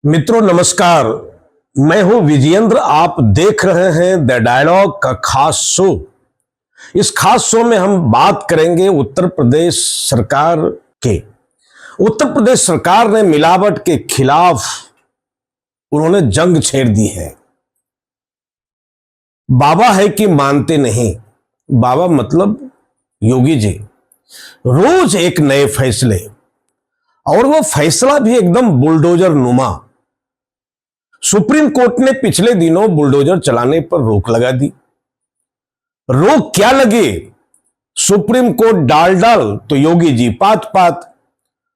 मित्रों नमस्कार। मैं हूं विजेंद्र। आप देख रहे हैं द डायलॉग का खास शो। इस खास शो में हम बात करेंगे उत्तर प्रदेश सरकार के। उत्तर प्रदेश सरकार ने मिलावट के खिलाफ उन्होंने जंग छेड़ दी है। बाबा है कि मानते नहीं। बाबा मतलब योगी जी। रोज एक नए फैसले, और वो फैसला भी एकदम बुलडोजर नुमा। सुप्रीम कोर्ट ने पिछले दिनों बुलडोजर चलाने पर रोक लगा दी। रोक क्या लगी? सुप्रीम कोर्ट डाल डाल तो योगी जी पात पात।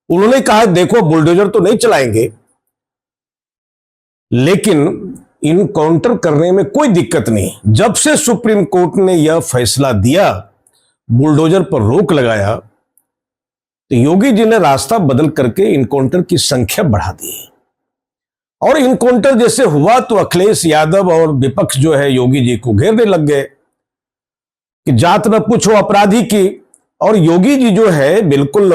उन्होंने कहा देखो बुलडोजर तो नहीं चलाएंगे, लेकिन इनकाउंटर करने में कोई दिक्कत नहीं। जब से सुप्रीम कोर्ट ने यह फैसला दिया, बुलडोजर पर रोक लगाया, तो योगी जी ने रास्ता बदल करके इनकाउंटर की संख्या बढ़ा दी। और इनकाउंटर जैसे हुआ तो अखिलेश यादव और विपक्ष जो है योगी जी को घेरने लग गए कि जात न पूछो अपराधी की। और योगी जी जो है बिल्कुल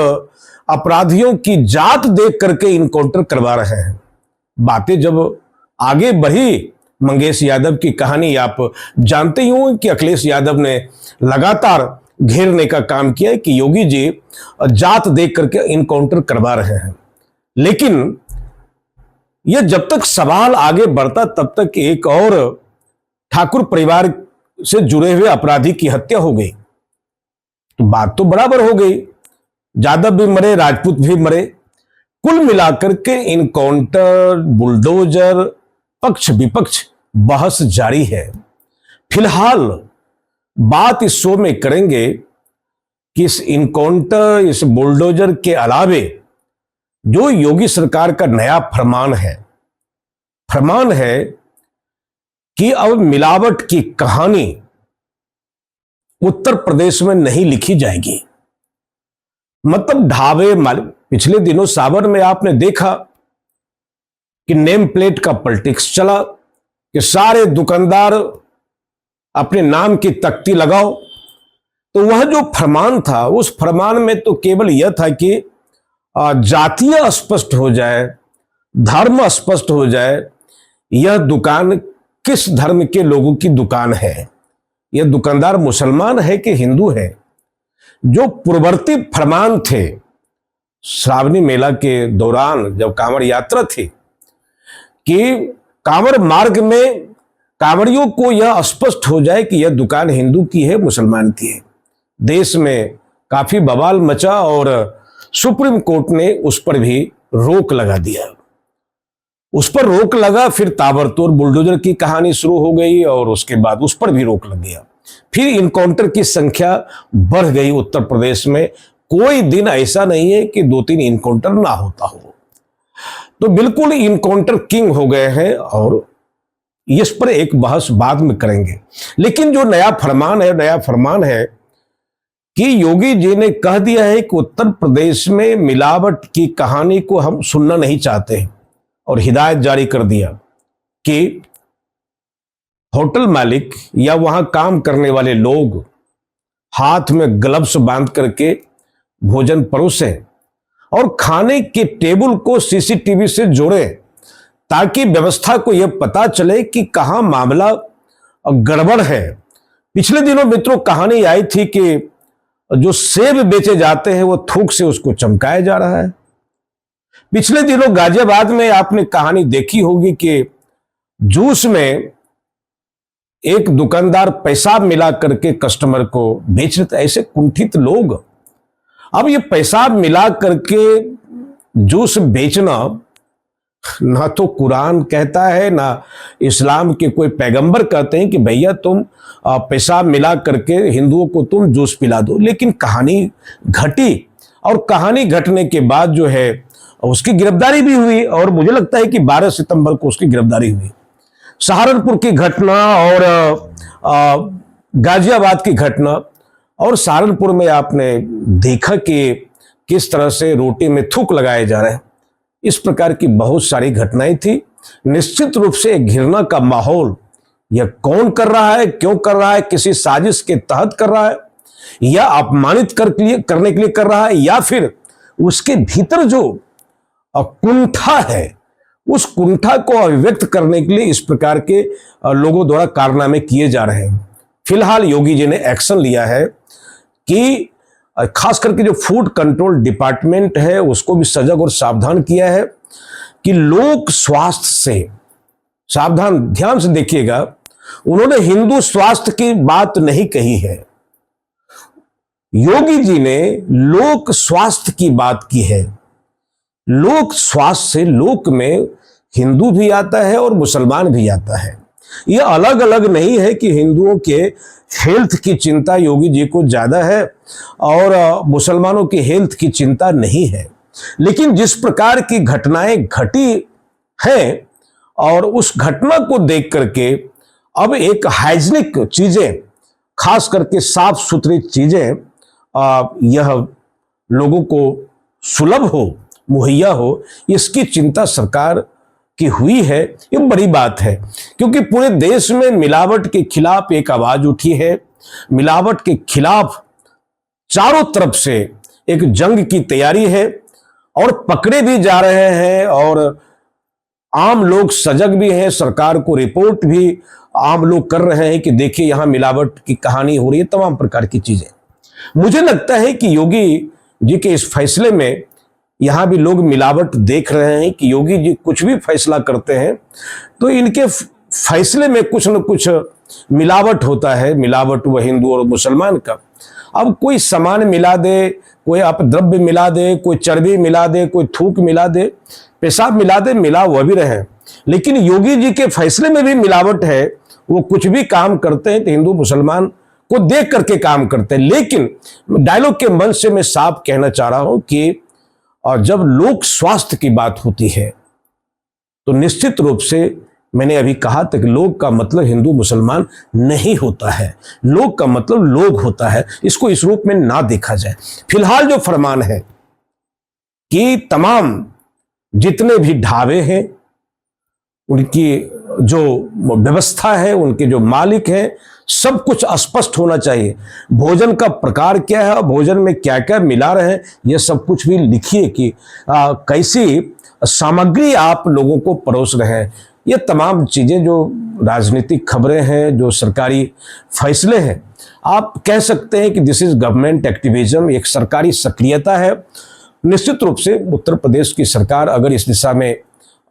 अपराधियों की जात देख करके इनकाउंटर करवा रहे हैं। बातें जब आगे बढ़ी, मंगेश यादव की कहानी आप जानते ही हो कि अखिलेश यादव ने लगातार घेरने का काम किया कि योगी जी जात देख करके इनकाउंटर करवा रहे हैं। लेकिन यह जब तक सवाल आगे बढ़ता तब तक एक और ठाकुर परिवार से जुड़े हुए अपराधी की हत्या हो गई। तो बात तो बराबर हो गई, यादव भी मरे, राजपूत भी मरे। कुल मिलाकर के इनकाउंटर, बुलडोजर, पक्ष विपक्ष बहस जारी है। फिलहाल बात इस शो में करेंगे कि इस इनकाउंटर, इस बुलडोजर के अलावे जो योगी सरकार का नया फरमान है कि अब मिलावट की कहानी उत्तर प्रदेश में नहीं लिखी जाएगी। मतलब ढाबे, पिछले दिनों सावन में आपने देखा कि नेम प्लेट का पॉलिटिक्स चला कि सारे दुकानदार अपने नाम की तख्ती लगाओ। तो वह जो फरमान था, उस फरमान में तो केवल यह था कि जातीय स्पष्ट हो जाए, धर्म स्पष्ट हो जाए, यह दुकान किस धर्म के लोगों की दुकान है, यह दुकानदार मुसलमान है कि हिंदू है। जो पूर्ववर्ती फरमान थे श्रावणी मेला के दौरान जब कांवड़ यात्रा थी, कि कांवड़ मार्ग में कांवड़ियों को यह स्पष्ट हो जाए कि यह दुकान हिंदू की है, मुसलमान की है। देश में काफी बवाल मचा और सुप्रीम कोर्ट ने उस पर भी रोक लगा दिया। उस पर रोक लगा, फिर ताबड़तोड़ बुलडोजर की कहानी शुरू हो गई और उसके बाद उस पर भी रोक लग गया। फिर इनकाउंटर की संख्या बढ़ गई उत्तर प्रदेश में। कोई दिन ऐसा नहीं है कि 2-3 इनकाउंटर ना होता हो। तो बिल्कुल इनकाउंटर किंग हो गए हैं और इस पर एक बहस बाद में करेंगे। लेकिन जो नया फरमान है कि योगी जी ने कह दिया है कि उत्तर प्रदेश में मिलावट की कहानी को हम सुनना नहीं चाहते हैं, और हिदायत जारी कर दिया कि होटल मालिक या वहां काम करने वाले लोग हाथ में ग्लव्स बांध करके भोजन परोसें और खाने के टेबल को सीसीटीवी से जोड़ें, ताकि व्यवस्था को यह पता चले कि कहां मामला गड़बड़ है। पिछले दिनों मित्रों कहानी आई थी कि जो सेब बेचे जाते हैं वो थूक से उसको चमकाया जा रहा है। पिछले दिनों गाजियाबाद में आपने कहानी देखी होगी कि जूस में एक दुकानदार पेशाब मिला करके कस्टमर को बेच रहे थे। ऐसे कुंठित लोग। अब ये पेशाब मिला करके जूस बेचना ना तो कुरान कहता है, ना इस्लाम के कोई पैगंबर कहते हैं कि भैया तुम पेशाब मिला करके हिंदुओं को तुम जूस पिला दो। लेकिन कहानी घटी, और कहानी घटने के बाद जो है उसकी गिरफ्तारी भी हुई, और मुझे लगता है कि 12 सितंबर को उसकी गिरफ्तारी हुई। सहारनपुर की घटना और गाजियाबाद की घटना, और सहारनपुर में आपने देखा कि किस तरह से रोटी में थूक लगाए जा रहे हैं। इस प्रकार की बहुत सारी घटनाएं थी। निश्चित रूप से एक घृणा का माहौल, यह कौन कर रहा है, क्यों कर रहा है, किसी साजिश के तहत कर रहा है, या अपमानित करने के लिए कर रहा है, या फिर उसके भीतर जो कुंठा है उस कुंठा को अभिव्यक्त करने के लिए इस प्रकार के लोगों द्वारा कारनामे किए जा रहे हैं। फिलहाल योगी जी ने एक्शन लिया है कि खास करके जो फूड कंट्रोल डिपार्टमेंट है उसको भी सजग और सावधान किया है कि लोक स्वास्थ्य से सावधान, ध्यान से देखिएगा, उन्होंने हिंदू स्वास्थ्य की बात नहीं कही है, योगी जी ने लोक स्वास्थ्य की बात की है। लोक स्वास्थ्य से लोक में हिंदू भी आता है और मुसलमान भी आता है। यह अलग अलग नहीं है कि हिंदुओं के हेल्थ की चिंता योगी जी को ज्यादा है और मुसलमानों की हेल्थ की चिंता नहीं है, लेकिन जिस प्रकार की घटनाएं घटी हैं और उस घटना को देख करके अब एक हाइजीनिक चीजें, खास करके साफ सुथरी चीजें यह लोगों को सुलभ हो, मुहैया हो, इसकी चिंता सरकार की हुई है। ये बड़ी बात है क्योंकि पूरे देश में मिलावट के खिलाफ एक आवाज उठी है। मिलावट के खिलाफ चारों तरफ से एक जंग की तैयारी है और पकड़े भी जा रहे हैं और आम लोग सजग भी हैं। सरकार को रिपोर्ट भी आम लोग कर रहे हैं कि देखिए यहां मिलावट की कहानी हो रही है, तमाम प्रकार की चीजें। मुझे लगता है कि योगी जी के इस फैसले में यहां भी लोग मिलावट देख रहे हैं कि योगी जी कुछ भी फैसला करते हैं तो इनके फैसले में कुछ न कुछ मिलावट होता है। मिलावट वह हिंदू और मुसलमान का, अब कोई सामान मिला दे, कोई अपद्रव्य मिला दे, कोई चर्बी मिला दे, कोई थूक मिला दे, पेशाब मिला दे, मिला वह भी रहे। लेकिन योगी जी के फैसले में भी मिलावट है। वो कुछ भी काम करते हैं तो हिंदू मुसलमान को देख करके काम करते हैं। लेकिन डायलॉग के मंच से मैं साफ कहना चाह रहा हूं कि और जब लोक स्वास्थ्य की बात होती है तो निश्चित रूप से मैंने अभी कहा था कि लोग का मतलब हिंदू मुसलमान नहीं होता है, लोग का मतलब लोग होता है। इसको इस रूप में ना देखा जाए। फिलहाल जो फरमान है कि तमाम जितने भी ढाबे हैं उनकी जो व्यवस्था है, उनके जो मालिक हैं, सब कुछ स्पष्ट होना चाहिए। भोजन का प्रकार क्या है, भोजन में क्या क्या मिला रहे हैं, यह सब कुछ भी लिखिए कि कैसी सामग्री आप लोगों को परोस रहे हैं। ये तमाम चीजें जो राजनीतिक खबरें हैं, जो सरकारी फैसले हैं, आप कह सकते हैं कि दिस इज गवर्नमेंट एक्टिविज्म, एक सरकारी सक्रियता है। निश्चित रूप से उत्तर प्रदेश की सरकार अगर इस दिशा में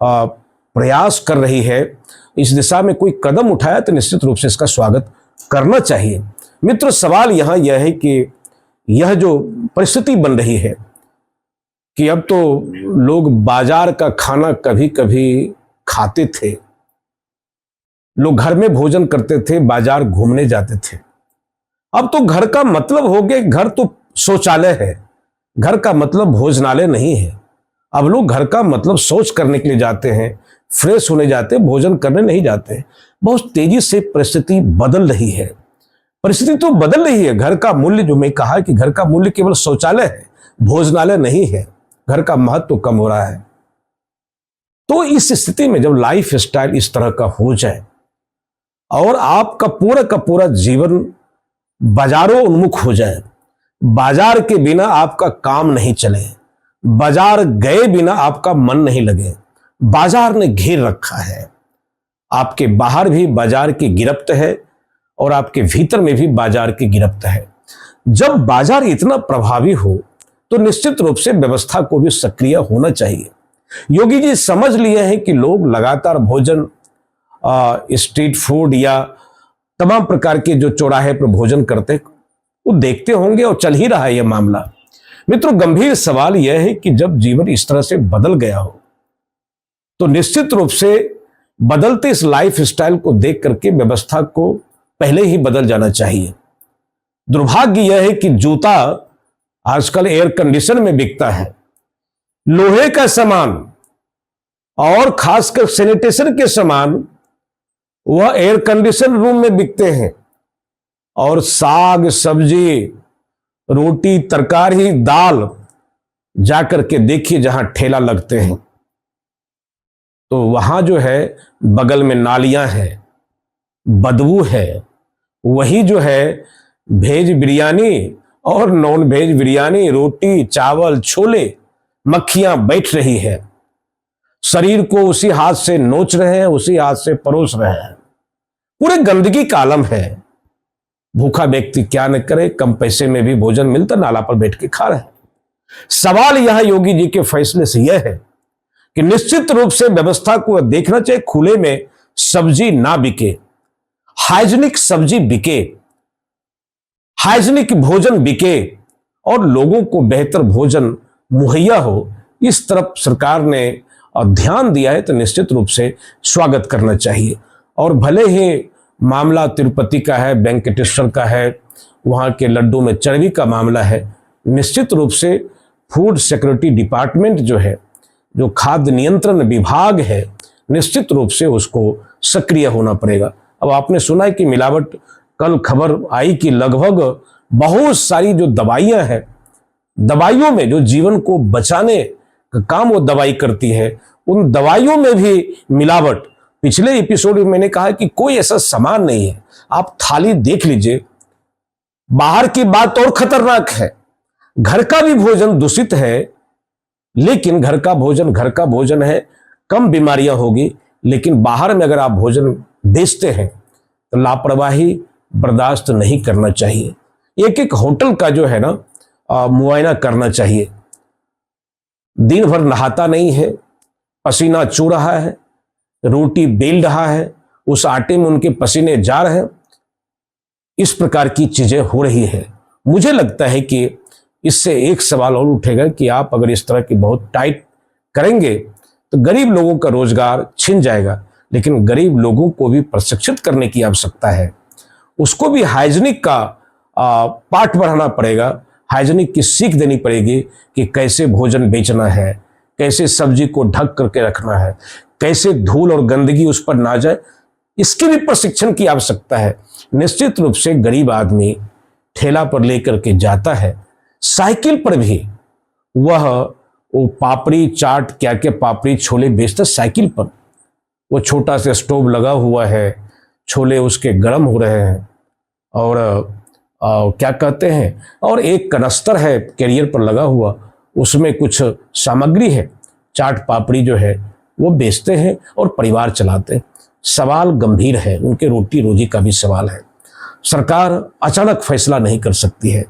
प्रयास कर रही है, इस दिशा में कोई कदम उठाया तो निश्चित रूप से इसका स्वागत करना चाहिए। मित्र, सवाल यहां यह है कि यह जो परिस्थिति बन रही है कि अब तो लोग बाजार का खाना कभी कभी खाते थे, लोग घर में भोजन करते थे, बाजार घूमने जाते थे। अब तो घर का मतलब हो गया, घर तो शौचालय है, घर का मतलब भोजनालय नहीं है। अब लोग घर का मतलब शौच करने के लिए जाते हैं, फ्रेश होने जाते हैं, भोजन करने नहीं जाते। बहुत तेजी से परिस्थिति बदल रही है। परिस्थिति तो बदल रही है। घर का मूल्य, जो मैं कहा कि घर का मूल्य केवल शौचालय है, भोजनालय नहीं है, घर का महत्व तो कम हो रहा है। तो इस स्थिति में जब लाइफ स्टाइल इस तरह का हो जाए और आपका पूरा का पूरा जीवन बाजारों उन्मुख हो जाए, बाजार के बिना आपका काम नहीं चले, बाजार गए बिना आपका मन नहीं लगे, बाजार ने घेर रखा है, आपके बाहर भी बाजार की गिरफ्त है और आपके भीतर में भी बाजार की गिरफ्त है। जब बाजार इतना प्रभावी हो तो निश्चित रूप से व्यवस्था को भी सक्रिय होना चाहिए। योगी जी समझ लिए हैं कि लोग लगातार भोजन, स्ट्रीट फूड या तमाम प्रकार के जो चौराहे पर भोजन करते हैं वो देखते होंगे और चल ही रहा है यह मामला। मित्रों, गंभीर सवाल यह है कि जब जीवन इस तरह से बदल गया हो तो निश्चित रूप से बदलते इस लाइफ स्टाइल को देख करके व्यवस्था को पहले ही बदल जाना चाहिए। दुर्भाग्य यह है कि जूता आजकल एयर कंडीशन में बिकता है, लोहे का सामान और खासकर सैनिटेशन के सामान वह एयर कंडीशन रूम में बिकते हैं, और साग सब्जी रोटी तरकारी दाल जाकर के देखिए जहां ठेला लगते हैं तो वहां जो है बगल में नालियां हैं, बदबू है। वही जो है वेज बिरयानी और नॉन वेज बिरयानी, रोटी चावल छोले, मक्खियां बैठ रही है। शरीर को उसी हाथ से नोच रहे हैं, उसी हाथ से परोस रहे हैं। पूरे गंदगी का आलम है। भूखा व्यक्ति क्या न करे, कम पैसे में भी भोजन मिलता, नाला पर बैठ के खा रहे हैं। सवाल यह योगी जी के फैसले से यह है कि निश्चित रूप से व्यवस्था को देखना चाहिए, खुले में सब्जी ना बिके, हाइजीनिक सब्जी बिके, हाइजीनिक भोजन बिके और लोगों को बेहतर भोजन मुहैया हो। इस तरफ सरकार ने ध्यान दिया है तो निश्चित रूप से स्वागत करना चाहिए। और भले ही मामला तिरुपति का है, वेंकटेश्वर का है, वहाँ के लड्डू में चर्बी का मामला है, निश्चित रूप से फूड सिक्योरिटी डिपार्टमेंट जो है, जो खाद्य नियंत्रण विभाग है, निश्चित रूप से उसको सक्रिय होना पड़ेगा। अब आपने सुना है कि मिलावट, कल खबर आई कि लगभग बहुत सारी जो दवाइयां हैं, दवाइयों में जो जीवन को बचाने का काम वो दवाई करती है, उन दवाइयों में भी मिलावट। पिछले एपिसोड में मैंने कहा कि कोई ऐसा सामान नहीं है, आप थाली देख लीजिए, बाहर की बात और खतरनाक है। घर का भी भोजन दूषित है, लेकिन घर का भोजन है, कम बीमारियां होगी। लेकिन बाहर में अगर आप भोजन बेचते हैं तो लापरवाही बर्दाश्त नहीं करना चाहिए। एक एक होटल का जो है ना मुआयना करना चाहिए। दिन भर नहाता नहीं है, पसीना चू रहा है, रोटी बेल रहा है, उस आटे में उनके पसीने जा रहे हैं, इस प्रकार की चीजें हो रही है। मुझे लगता है कि इससे एक सवाल और उठेगा कि आप अगर इस तरह की बहुत टाइट करेंगे तो गरीब लोगों का रोजगार छिन जाएगा। लेकिन गरीब लोगों को भी प्रशिक्षित करने की आवश्यकता है, उसको भी हाइजीनिक का पाठ बढ़ाना पड़ेगा, हाइजीनिक की सीख देनी पड़ेगी कि कैसे भोजन बेचना है, कैसे सब्जी को ढक करके रखना है, कैसे धूल और गंदगी उस पर ना जाए, इसके भी प्रशिक्षण की आवश्यकता है। निश्चित रूप से गरीब आदमी ठेला पर लेकर के जाता है, साइकिल पर भी वो पापड़ी चाट, क्या क्या पापड़ी छोले बेचता साइकिल पर। वो छोटा सा स्टोव लगा हुआ है, छोले उसके गर्म हो रहे हैं और क्या कहते हैं, और एक कनस्तर है कैरियर पर लगा हुआ, उसमें कुछ सामग्री है, चाट पापड़ी जो है वो बेचते हैं और परिवार चलाते हैं। सवाल गंभीर है, उनके रोटी रोजी का भी सवाल है। सरकार अचानक फैसला नहीं कर सकती है,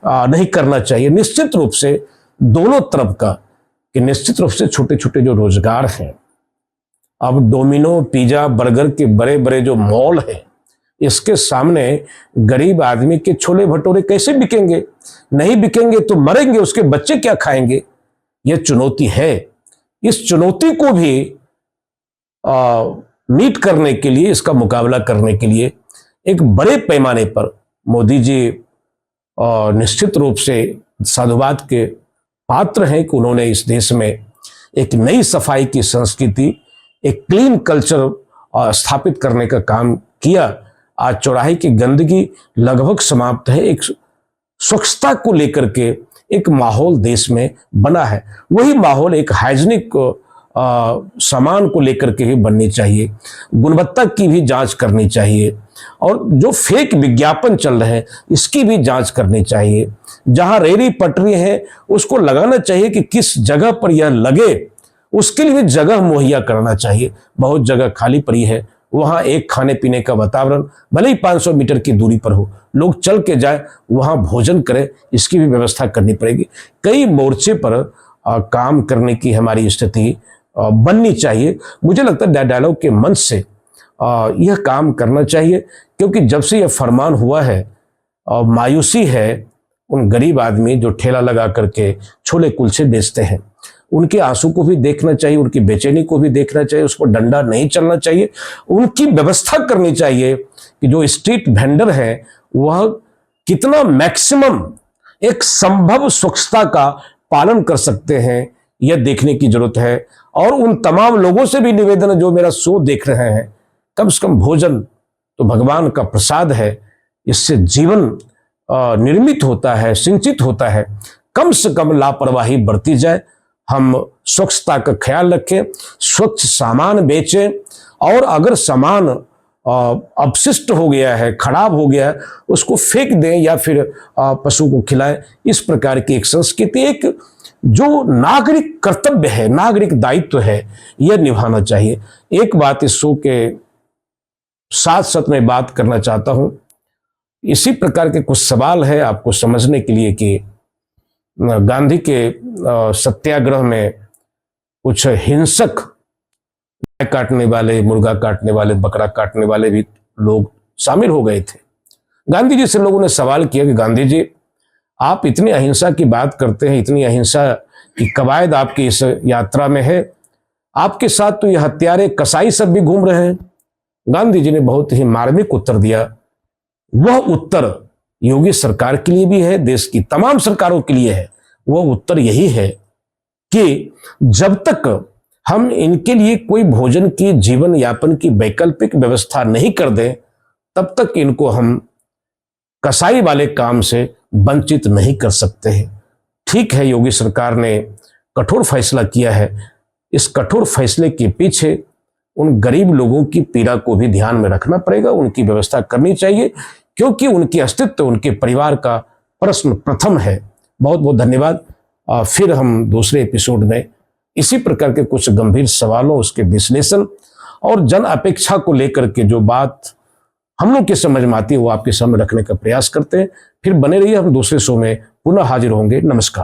नहीं करना चाहिए। निश्चित रूप से दोनों तरफ का, कि निश्चित रूप से छोटे छोटे जो रोजगार हैं, अब डोमिनो, पिज्जा, बर्गर के बड़े बड़े जो मॉल हैं, इसके सामने गरीब आदमी के छोले भटूरे कैसे बिकेंगे? नहीं बिकेंगे तो मरेंगे, उसके बच्चे क्या खाएंगे? यह चुनौती है। इस चुनौती को भी मीट करने के लिए, इसका मुकाबला करने के लिए एक बड़े पैमाने पर मोदी जी निश्चित रूप से साधुवाद के पात्र हैं कि उन्होंने इस देश में एक नई सफाई की संस्कृति, एक क्लीन कल्चर स्थापित करने का काम किया। आज चौराहे की गंदगी लगभग समाप्त है, एक स्वच्छता को लेकर के एक माहौल देश में बना है। वही माहौल एक हाइजीनिक सामान को लेकर के भी बननी चाहिए, गुणवत्ता की भी जांच करनी चाहिए, और जो फेक विज्ञापन चल रहे हैं इसकी भी जांच करनी चाहिए। जहां रेहड़ी पटरी है उसको लगाना चाहिए कि किस जगह पर यह लगे, उसके लिए जगह मुहैया करना चाहिए। बहुत जगह खाली पड़ी है, वहां एक खाने पीने का वातावरण भले ही 500 मीटर की दूरी पर हो, लोग चल के जाए, वहां भोजन करें, इसकी भी व्यवस्था करनी पड़ेगी। कई मोर्चे पर काम करने की हमारी स्थिति बननी चाहिए। मुझे लगता है डायलॉग के मंच से यह काम करना चाहिए, क्योंकि जब से यह फरमान हुआ है मायूसी है उन गरीब आदमी जो ठेला लगा करके छोले कुलचे बेचते हैं, उनके आंसू को भी देखना चाहिए, उनकी बेचैनी को भी देखना चाहिए। उस पर डंडा नहीं चलना चाहिए, उनकी व्यवस्था करनी चाहिए कि जो स्ट्रीट वेंडर है वह कितना मैक्सिमम एक संभव स्वच्छता का पालन कर सकते हैं, यह देखने की जरूरत है। और उन तमाम लोगों से भी निवेदन है जो मेरा शो देख रहे हैं, कम से कम भोजन तो भगवान का प्रसाद है, इससे जीवन निर्मित होता है, सिंचित होता है। कम से कम लापरवाही बरती जाए, हम स्वच्छता का ख्याल रखें, स्वच्छ सामान बेचें, और अगर सामान अपशिष्ट हो गया है, खराब हो गया है, उसको फेंक दें या फिर पशु को खिलाएं। इस प्रकार की एक संस्कृति, एक जो नागरिक कर्तव्य है, नागरिक दायित्व है, यह निभाना चाहिए। एक बात इस शो के साथ साथ मैं बात करना चाहता हूं, इसी प्रकार के कुछ सवाल है आपको समझने के लिए कि गांधी के सत्याग्रह में कुछ हिंसक गाय काटने वाले, मुर्गा काटने वाले, बकरा काटने वाले भी लोग शामिल हो गए थे। गांधी जी से लोगों ने सवाल किया कि गांधी जी, आप इतनी अहिंसा की बात करते हैं, इतनी अहिंसा की कवायद आपकी इस यात्रा में है, आपके साथ तो ये हत्यारे कसाई सब भी घूम रहे हैं। गांधी जी ने बहुत ही मार्मिक उत्तर दिया। वह उत्तर योगी सरकार के लिए भी है, देश की तमाम सरकारों के लिए है। वह उत्तर यही है कि जब तक हम इनके लिए कोई भोजन की, जीवन यापन की वैकल्पिक व्यवस्था नहीं कर दें, तब तक इनको हम कसाई वाले काम से वंचित नहीं कर सकते हैं। ठीक है, योगी सरकार ने कठोर फैसला किया है। इस कठोर फैसले के पीछे उन गरीब लोगों की पीड़ा को भी ध्यान में रखना पड़ेगा, उनकी व्यवस्था करनी चाहिए, क्योंकि उनकी अस्तित्व, उनके परिवार का प्रश्न प्रथम है। बहुत बहुत धन्यवाद। फिर हम दूसरे एपिसोड में इसी प्रकार के कुछ गंभीर सवालों, उसके विश्लेषण और जन अपेक्षा को लेकर के जो बात हम लोग की समझ में आती है वो आपके सामने रखने का प्रयास करते हैं। फिर बने रहिए, हम दूसरे शो में पुनः हाजिर होंगे। नमस्कार।